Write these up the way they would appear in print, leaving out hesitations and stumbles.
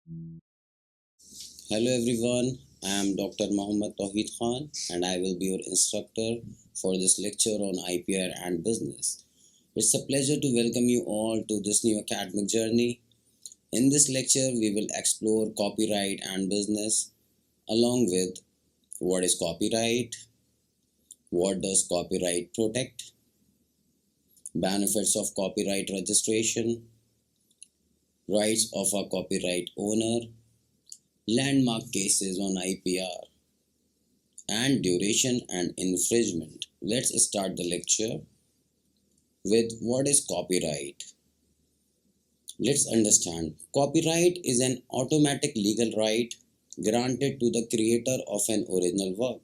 Hello everyone, I am Dr. Mohammad Tawheed Khan and I will be your instructor for this lecture on IPR and business. It's a pleasure to welcome you all to this new academic journey. In this lecture, we will explore copyright and business along with what is copyright, what does copyright protect, benefits of copyright registration, rights of a copyright owner, landmark cases on IPR, and duration and infringement. Let's start the lecture with what is copyright. Let's understand. Copyright is an automatic legal right granted to the creator of an original work.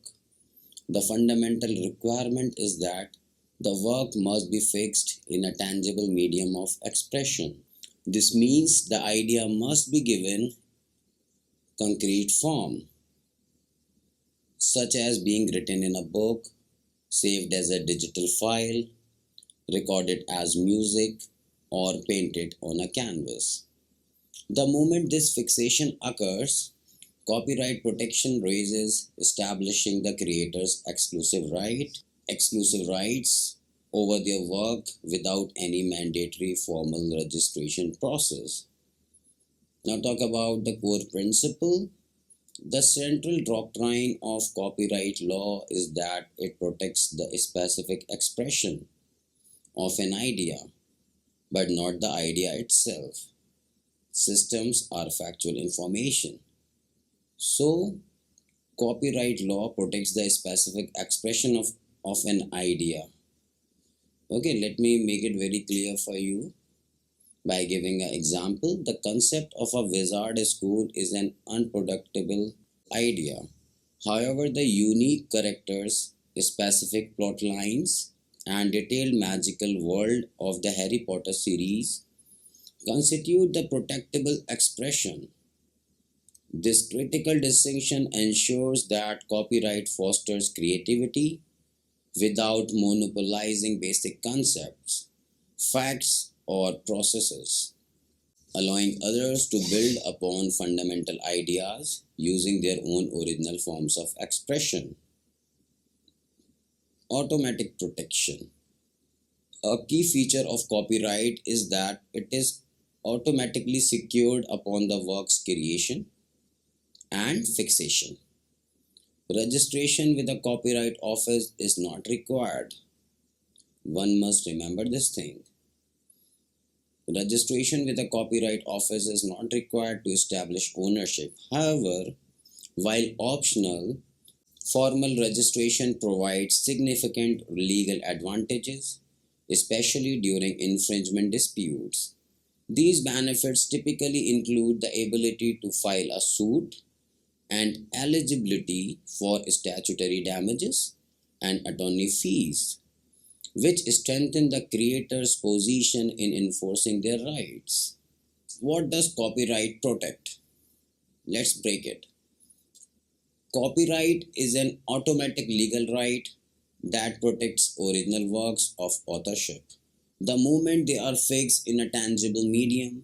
The fundamental requirement is that the work must be fixed in a tangible medium of expression. This means the idea must be given concrete form, such as being written in a book, saved as a digital file, recorded as music, or painted on a canvas. The moment this fixation occurs, copyright protection raises, establishing the creator's exclusive rights over their work without any mandatory formal registration process. Now talk about the core principle. The central doctrine of copyright law is that it protects the specific expression of an idea, but not the idea itself. Systems are factual information. So, copyright law protects the specific expression of an idea. Okay, let me make it very clear for you by giving an example. The concept of a wizard school is an unproductible idea. However, the unique characters, specific plot lines, and detailed magical world of the Harry Potter series constitute the protectable expression. This critical distinction ensures that copyright fosters creativity without monopolizing basic concepts, facts, or processes, allowing others to build upon fundamental ideas using their own original forms of expression. Automatic protection. A key feature of copyright is that it is automatically secured upon the work's creation and fixation. Registration with the Copyright Office is not required. One must remember this thing. Registration with the Copyright Office is not required to establish ownership. However, while optional, formal registration provides significant legal advantages, especially during infringement disputes. These benefits typically include the ability to file a suit and eligibility for statutory damages and attorney fees, which strengthen the creator's position in enforcing their rights. What does copyright protect? Let's break it. Copyright is an automatic legal right that protects original works of authorship. The moment they are fixed in a tangible medium,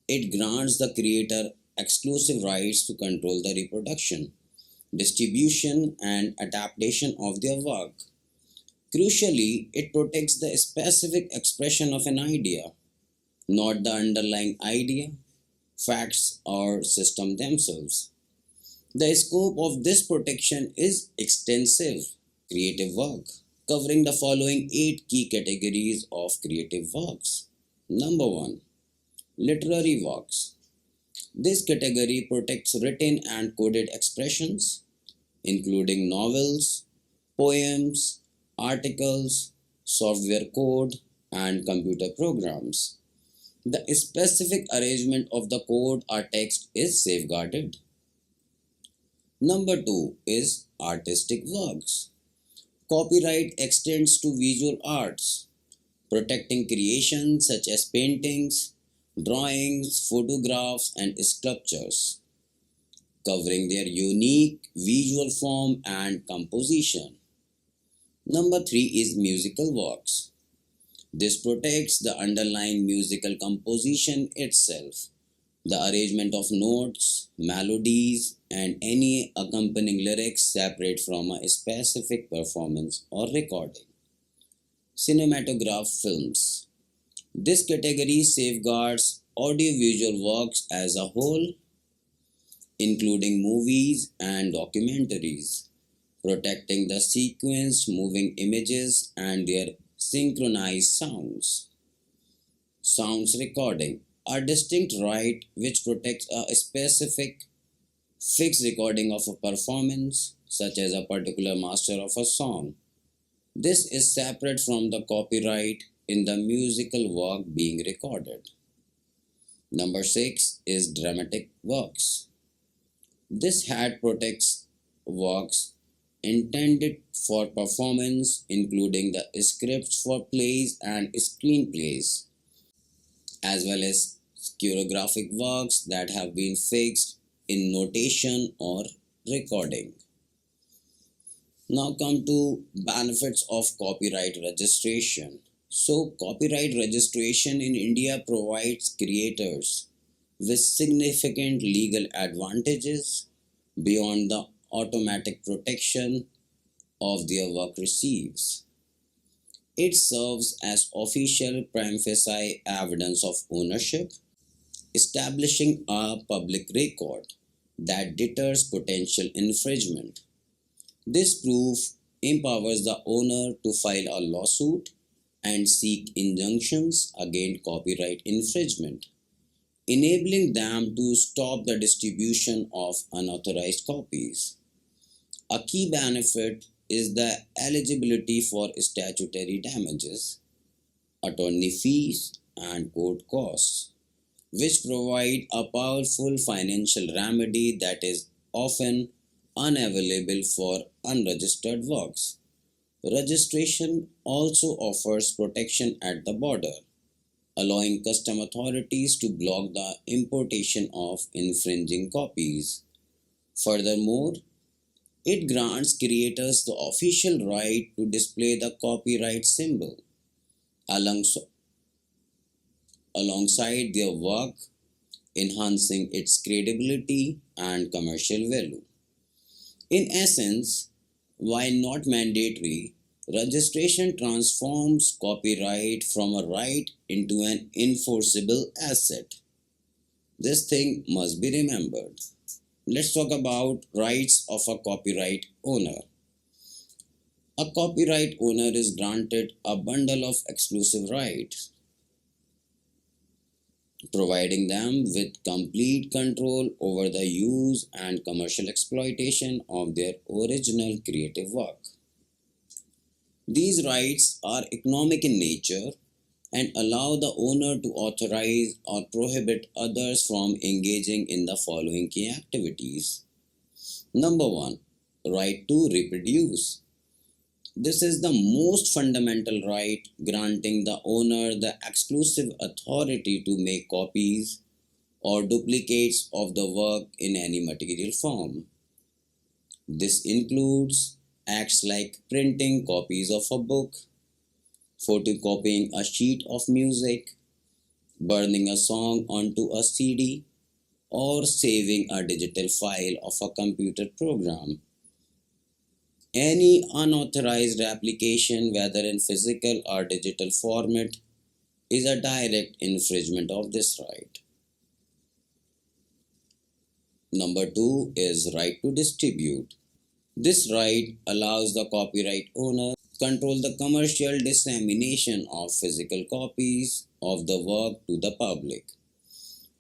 it grants the creator exclusive rights to control the reproduction, distribution, and adaptation of their work. Crucially, it protects the specific expression of an idea, not the underlying idea, facts, or system themselves. The scope of this protection is extensive. Creative work, covering the following 8 key categories of creative works. Number 1. Literary works. This category protects written and coded expressions, including novels, poems, articles, software code, and computer programs. The specific arrangement of the code or text is safeguarded. Number 2 is artistic works. Copyright extends to visual arts, protecting creations such as paintings, drawings, photographs, and sculptures, covering their unique visual form and composition. Number 3 is musical works. This protects the underlying musical composition itself, The arrangement of notes, melodies, and any accompanying lyrics separate from a specific performance or recording. Cinematograph films. This category safeguards audiovisual works as a whole, including movies and documentaries, protecting the sequence, moving images, and their synchronized sounds. Sounds recording, a distinct right which protects a specific fixed recording of a performance, such as a particular master of a song. This is separate from the copyright in the musical work being recorded. Number 6 is dramatic works. This hat protects works intended for performance, including the scripts for plays and screenplays, as well as choreographic works that have been fixed in notation or recording. Now come to benefits of copyright registration. So copyright registration in India provides creators with significant legal advantages beyond the automatic protection of their work receives. It serves as official prima facie evidence of ownership, establishing a public record that deters potential infringement. This proof empowers the owner to file a lawsuit and seek injunctions against copyright infringement, enabling them to stop the distribution of unauthorized copies. A key benefit is the eligibility for statutory damages, attorney fees, and court costs, which provide a powerful financial remedy that is often unavailable for unregistered works. Registration also offers protection at the border, allowing custom authorities to block the importation of infringing copies. Furthermore, it grants creators the official right to display the copyright symbol alongs- alongside their work, enhancing its credibility and commercial value. In essence, while not mandatory, registration transforms copyright from a right into an enforceable asset. This thing must be remembered. Let's talk about rights of a copyright owner. A copyright owner is granted a bundle of exclusive rights, providing them with complete control over the use and commercial exploitation of their original creative work. These rights are economic in nature and allow the owner to authorize or prohibit others from engaging in the following key activities. Number 1. Right to reproduce. This is the most fundamental right, granting the owner the exclusive authority to make copies or duplicates of the work in any material form. This includes acts like printing copies of a book, photocopying a sheet of music, burning a song onto a CD, or saving a digital file of a computer program. Any unauthorized application, whether in physical or digital format, is a direct infringement of this right. Number 2 is right to distribute. This right allows the copyright owner to control the commercial dissemination of physical copies of the work to the public.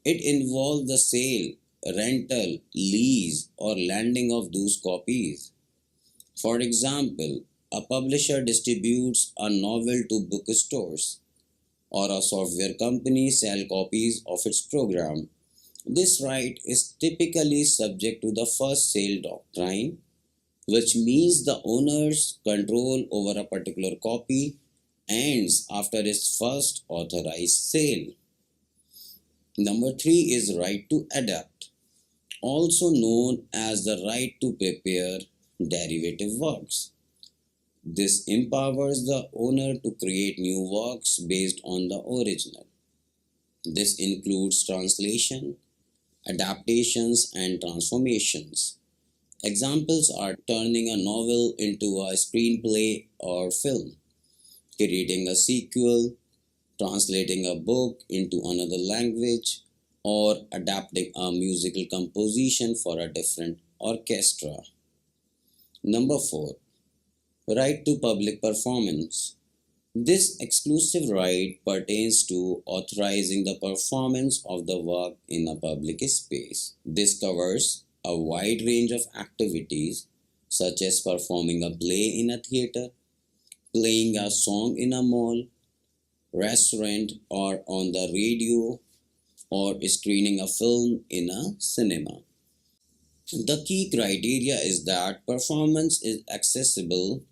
It involves the sale, rental, lease, or lending of those copies. For example, a publisher distributes a novel to bookstores, or a software company sells copies of its program. This right is typically subject to the first sale doctrine, which means the owner's control over a particular copy ends after its first authorized sale. Number 3 is right to adapt, also known as the right to prepare derivative works. This empowers the owner to create new works based on the original. This includes translation, adaptations, and transformations. Examples are turning a novel into a screenplay or film, creating a sequel, translating a book into another language, or adapting a musical composition for a different orchestra. Number 4. Right to public performance. This exclusive right pertains to authorizing the performance of the work in a public space. This covers a wide range of activities such as performing a play in a theater, playing a song in a mall, restaurant, or on the radio, or screening a film in a cinema. The key criteria is that performance is accessible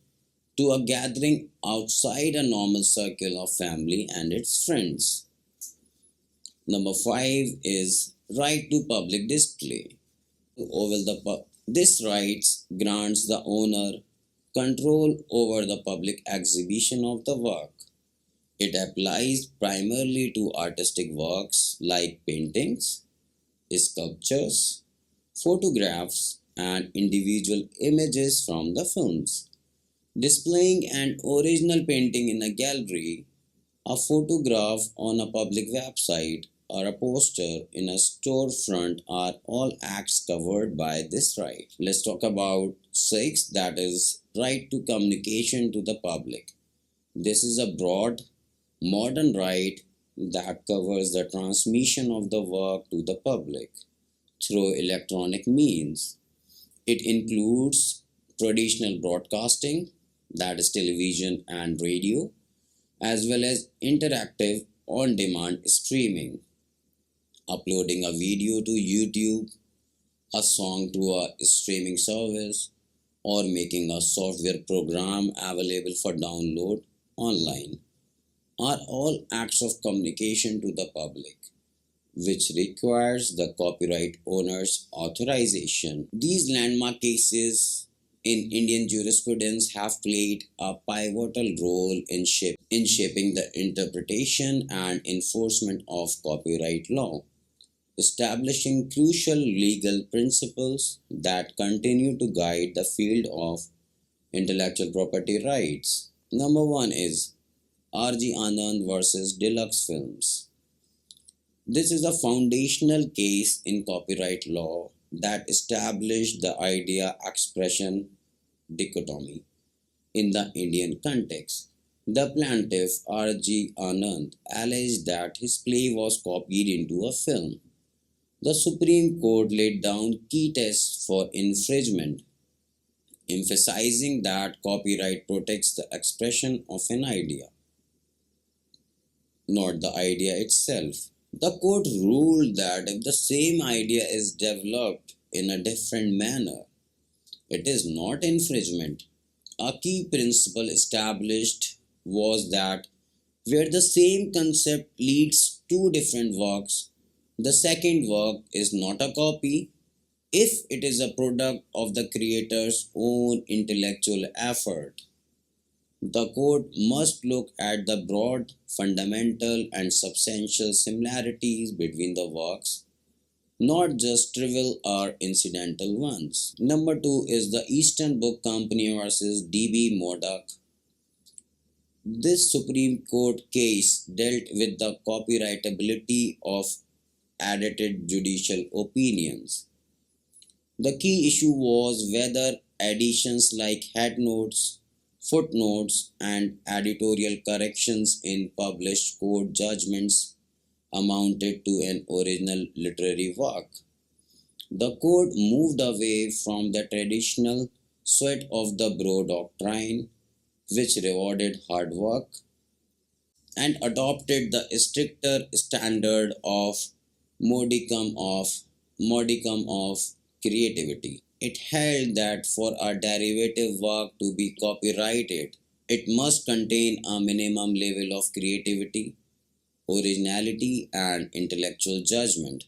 to a gathering outside a normal circle of family and its friends. Number 5 is right to public display. This rights grants the owner control over the public exhibition of the work. It applies primarily to artistic works like paintings, sculptures, photographs, and individual images from the films. Displaying an original painting in a gallery, a photograph on a public website, or a poster in a storefront are all acts covered by this right. Let's talk about 6, that is right to communication to the public. This is a broad, modern right that covers the transmission of the work to the public through electronic means. It includes traditional broadcasting, that is television and radio, as well as interactive on demand streaming, uploading a video to YouTube, a song to a streaming service, or making a software program available for download online are all acts of communication to the public, which requires the copyright owner's authorization. These landmark cases in Indian jurisprudence have played a pivotal role in shaping the interpretation and enforcement of copyright law, establishing crucial legal principles that continue to guide the field of intellectual property rights. Number 1 is R.G. Anand versus Deluxe Films. This is a foundational case in copyright law that established the idea expression dichotomy in the Indian context. The plaintiff R.G. Anand alleged that his play was copied into a film. The Supreme Court laid down key tests for infringement, emphasizing that copyright protects the expression of an idea, not the idea itself. The court ruled that if the same idea is developed in a different manner, it is not infringement. A key principle established was that where the same concept leads two different works, the second work is not a copy if it is a product of the creator's own intellectual effort. The court must look at the broad, fundamental, and substantial similarities between the works, not just trivial or incidental ones. Number 2 is the Eastern Book Company versus D.B. Murdoch. This Supreme Court case dealt with the copyrightability of edited judicial opinions. The key issue was whether additions like headnotes, footnotes, and editorial corrections in published court judgments amounted to an original literary work. The court moved away from the traditional sweat of the brow doctrine, which rewarded hard work, and adopted the stricter standard of modicum of creativity. It held that for a derivative work to be copyrighted, it must contain a minimum level of creativity, originality, and intellectual judgment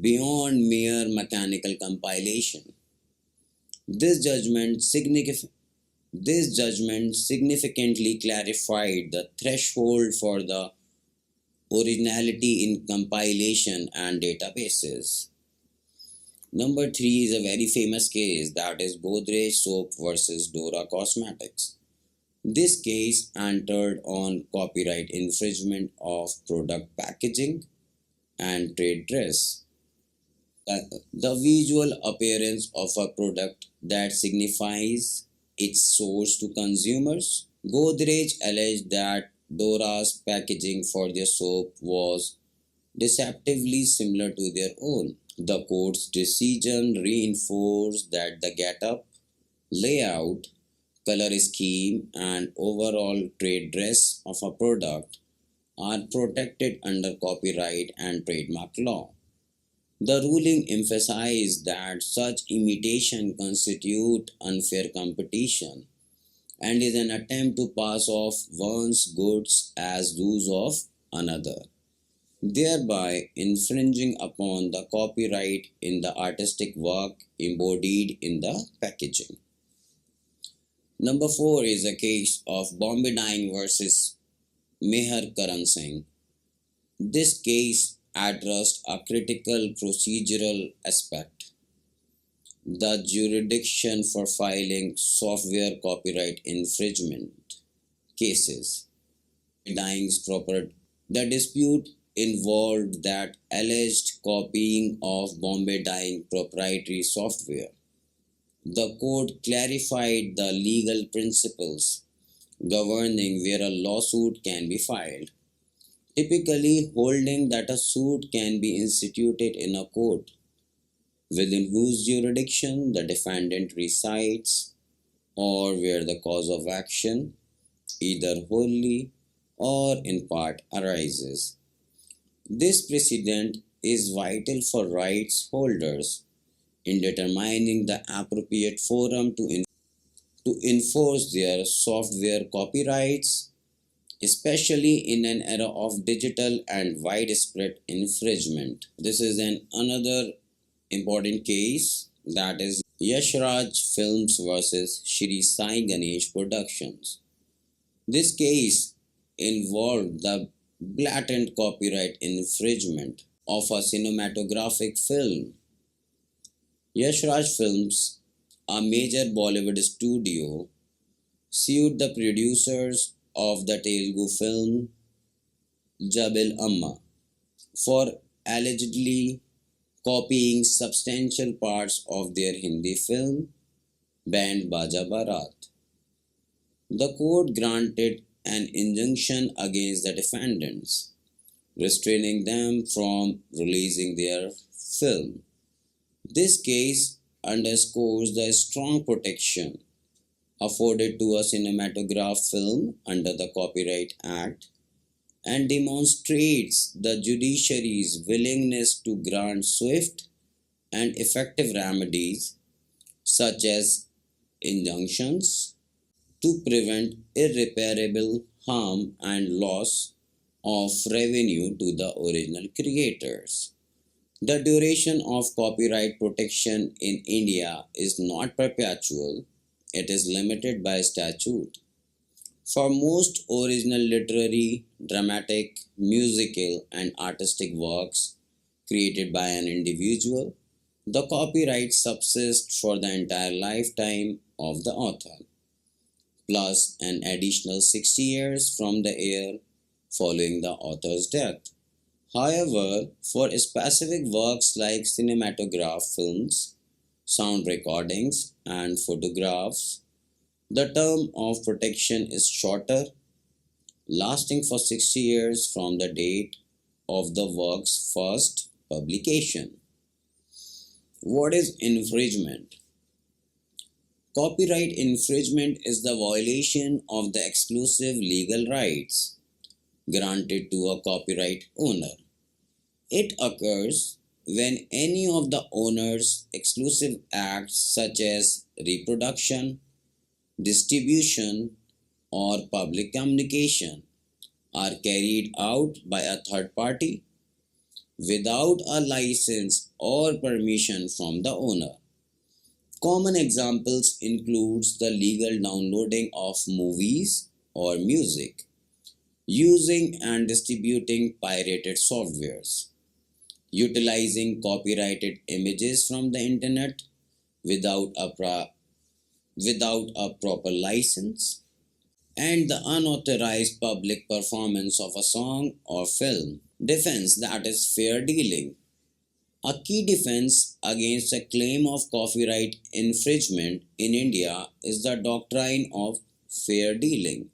beyond mere mechanical compilation. This judgment, significantly clarified the threshold for the originality in compilation and databases. Number three is a very famous case, that is Godrej Soap versus Dora Cosmetics. This case entered on copyright infringement of product packaging and trade dress. The visual appearance of a product that signifies its source to consumers. Godrej alleged that Dora's packaging for their soap was deceptively similar to their own. The court's decision reinforced that the getup, layout, color scheme, and overall trade dress of a product are protected under copyright and trademark law. The ruling emphasized that such imitation constitute unfair competition and is an attempt to pass off one's goods as those of another, thereby infringing upon the copyright in the artistic work embodied in the packaging. Number 4 is a case of Bombay Dyeing versus Meher Karan Singh. This case addressed a critical procedural aspect: the jurisdiction for filing software copyright infringement cases. Dyeing's proper The dispute involved that alleged copying of Bombay Dyeing proprietary software. The court clarified the legal principles governing where a lawsuit can be filed, typically holding that a suit can be instituted in a court within whose jurisdiction the defendant resides or where the cause of action, either wholly or in part, arises. This precedent is vital for rights holders in determining the appropriate forum to enforce their software copyrights, especially in an era of digital and widespread infringement. This is another important case, that is Yashraj Films versus Shri Sai Ganesh Productions. This case involved the blatant copyright infringement of a cinematographic film. Yashraj Films, a major Bollywood studio, sued the producers of the Telugu film Jabil Amma for allegedly copying substantial parts of their Hindi film Band Baja Barat. The court granted an injunction against the defendants, restraining them from releasing their film. This case underscores the strong protection afforded to a cinematograph film under the Copyright Act and demonstrates the judiciary's willingness to grant swift and effective remedies such as injunctions to prevent irreparable harm and loss of revenue to the original creators. The duration of copyright protection in India is not perpetual, it is limited by statute. For most original literary, dramatic, musical, and artistic works created by an individual, the copyright subsists for the entire lifetime of the author, plus an additional 60 years from the year following the author's death. However, for specific works like cinematograph films, sound recordings, and photographs, the term of protection is shorter, lasting for 60 years from the date of the work's first publication. What is infringement? Copyright infringement is the violation of the exclusive legal rights granted to a copyright owner. It occurs when any of the owner's exclusive acts such as reproduction, distribution, or public communication are carried out by a third party without a license or permission from the owner. Common examples includes the legal downloading of movies or music, using and distributing pirated softwares, utilizing copyrighted images from the internet without a proper license, and the unauthorized public performance of a song or film. Defense, that is fair dealing. A key defense against a claim of copyright infringement in India is the doctrine of fair dealing.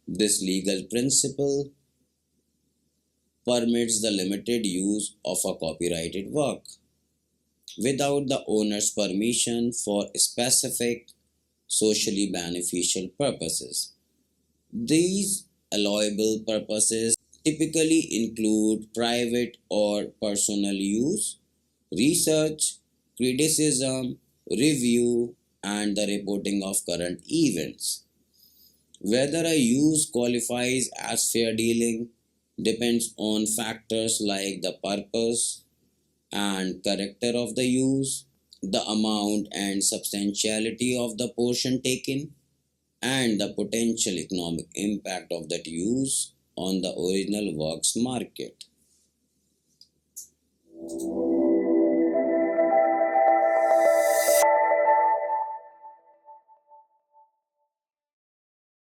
This legal principle permits the limited use of a copyrighted work without the owner's permission for specific socially beneficial purposes. These allowable purposes typically include private or personal use, research, criticism, review, and the reporting of current events. Whether a use qualifies as fair dealing depends on factors like the purpose and character of the use, the amount and substantiality of the portion taken, and the potential economic impact of that use on the original work's market.